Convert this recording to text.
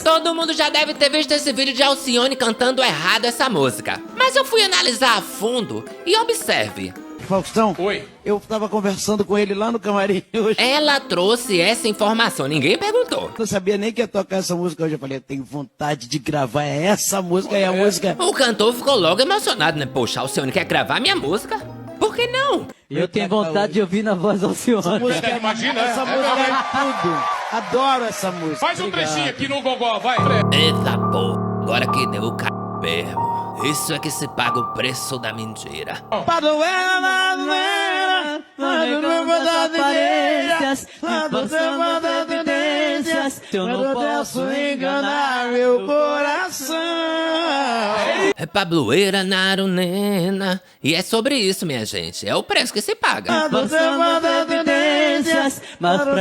Todo mundo já deve ter visto esse vídeo de Alcione cantando errado essa música. Mas eu fui analisar a fundo e observe. Faustão, Oi. eu tava conversando com ele lá no camarim hoje. Ela trouxe essa informação, ninguém perguntou. Não sabia nem que ia tocar essa música hoje. Eu falei, eu tenho vontade de gravar essa música e a música. O cantor ficou logo emocionado, né? Poxa, Alcione quer gravar minha música? Por que não? Eu tenho vontade de ouvir na voz da Alcione. Música, Imagina, essa música é tudo. Adoro essa música. Faz um trechinho aqui no gogó, vai. Eita porra, agora que deu o c... mesmo. Isso é que se paga o preço da mentira. Eu não posso enganar meu coração. É Pabloeira Narunena. E é sobre isso, minha gente. É o preço que se paga. Mas pra